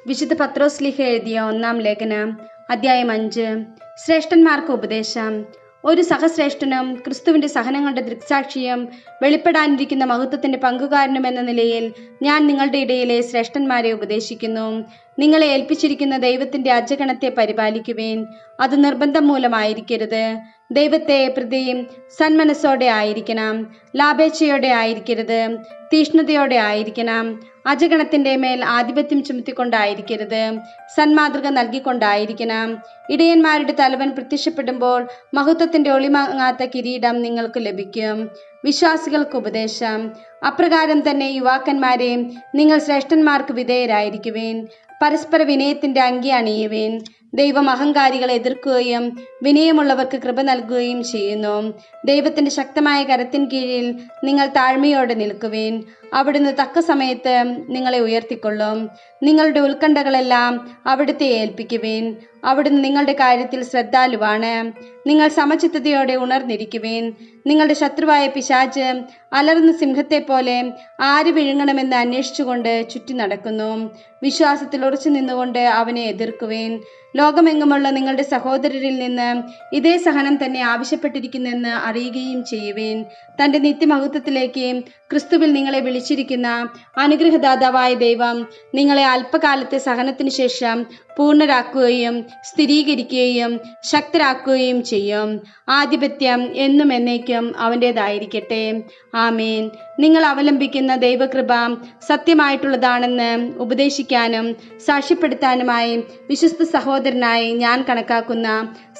വിശുദ്ധ പത്രോസ്ലീഹ എഴുതിയ 1-ാം ലേഖനം, അധ്യായം 5. ശ്രേഷ്ഠന്മാർക്ക് ഉപദേശം. ഒരു സഹശ്രേഷ്ഠനും ക്രിസ്തുവിന്റെ സഹനങ്ങളുടെ ദൃക്സാക്ഷിയും വെളിപ്പെടാനിരിക്കുന്ന മഹത്വത്തിന്റെ പങ്കുകാരനും എന്ന നിലയിൽ ഞാൻ നിങ്ങളുടെ ഇടയിലെ ശ്രേഷ്ഠന്മാരെ ഉപദേശിക്കുന്നു. നിങ്ങളെ ഏൽപ്പിച്ചിരിക്കുന്ന ദൈവത്തിന്റെ അജഗണത്തെ പരിപാലിക്കുവേൻ. അത് നിർബന്ധം മൂലമായിരിക്കരുത്. ദൈവത്തെ പ്രതി സന്മനസ്സോടെ ആയിരിക്കണം. ലാഭേച്ഛയോടെ ആയിരിക്കരുത്. തീഷ്ണതയോടെ ആയിരിക്കണം. അജഗണത്തിന്റെ മേൽ ആധിപത്യം ചുമത്തിക്കൊണ്ടായിരിക്കരുത്. സന്മാതൃക നൽകിക്കൊണ്ടായിരിക്കണം. ഇടയന്മാരുടെ തലവൻ പ്രത്യക്ഷപ്പെടുമ്പോൾ മഹത്വത്തിന്റെ ഒളിമങ്ങാത്ത കിരീടം നിങ്ങൾക്ക് ലഭിക്കും. വിശ്വാസികൾക്ക് ഉപദേശം. അപ്രകാരം തന്നെ യുവാക്കന്മാരെ, നിങ്ങൾ ശ്രേഷ്ഠന്മാർക്ക് വിധേയരായിരിക്കുവേൻ. പരസ്പര വിനയത്തിന്റെ അങ്കി അണിയുവേൻ. ദൈവം അഹങ്കാരികളെ എതിർക്കുകയും വിനയമുള്ളവർക്ക് കൃപ നൽകുകയും ചെയ്യുന്നു. ദൈവത്തിന്റെ ശക്തമായ കരത്തിൻ കീഴിൽ നിങ്ങൾ താഴ്മയോടെ നിൽക്കുവേൻ. അവിടുന്ന് തക്ക സമയത്ത് നിങ്ങളെ ഉയർത്തിക്കൊള്ളും. നിങ്ങളുടെ ഉത്കണ്ഠകളെല്ലാം അവിടുത്തെ ഏൽപ്പിക്കുവേൻ. അവിടുന്ന് നിങ്ങളുടെ കാര്യത്തിൽ ശ്രദ്ധാലുവാണ്. നിങ്ങൾ സമചിത്തതയോടെ ഉണർന്നിരിക്കുവേൻ. നിങ്ങളുടെ ശത്രുവായ പിശാച് അലറുന്ന സിംഹത്തെ പോലെ ആര് വിഴുങ്ങണമെന്ന് അന്വേഷിച്ചുകൊണ്ട് ചുറ്റി നടക്കുന്നു. വിശ്വാസത്തിൽ ഉറച്ചു നിന്നുകൊണ്ട് അവനെ എതിർക്കുവേൻ. ലോകമെങ്ങുമുള്ള നിങ്ങളുടെ സഹോദരരിൽ നിന്ന് ഇതേ സഹനം തന്നെ ആവശ്യപ്പെട്ടിരിക്കുന്നെന്ന് അറിയുകയും ചെയ്യുവേൻ. തന്റെ നിത്യമഹത്വത്തിലേക്ക് ക്രിസ്തുവിൽ നിങ്ങളെ വിളിച്ചിരിക്കുന്ന അനുഗ്രഹദാതാവായ ദൈവം നിങ്ങളെ അല്പകാലത്തെ സഹനത്തിന് ശേഷം പൂർണ്ണരാക്കുകയും സ്ഥിരീകരിക്കുകയും ശക്തരാക്കുകയും ചെയ്യും. ആധിപത്യം എന്നും എന്നേക്കും അവൻ്റേതായിരിക്കട്ടെ. ആമേൻ. നിങ്ങൾ അവലംബിക്കുന്ന ദൈവകൃപ സത്യമായിട്ടുള്ളതാണെന്ന് ഉപദേശിക്കാനും സാക്ഷ്യപ്പെടുത്താനുമായി വിശ്വസ്ത സഹോദരനായി ഞാൻ കണക്കാക്കുന്ന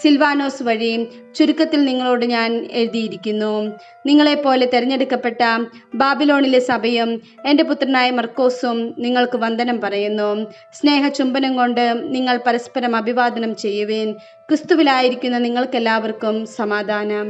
സിൽവാനോസ് വഴി ചുരുക്കത്തിൽ നിങ്ങളോട് ഞാൻ എഴുതിയിരിക്കുന്നു. നിങ്ങളെപ്പോലെ തിരഞ്ഞെടുക്കപ്പെട്ട ബാബിലോണിലെ സഭയും എൻ്റെ പുത്രനായ മർക്കോസും നിങ്ങൾക്ക് വന്ദനം പറയുന്നു. സ്നേഹചുംബനം കൊണ്ട് നിങ്ങൾ പരസ്പരം അഭിവാദനം ചെയ്യുവേൻ. ക്രിസ്തുവിലായിരിക്കുന്ന നിങ്ങൾക്കെല്ലാവർക്കും സമാധാനം.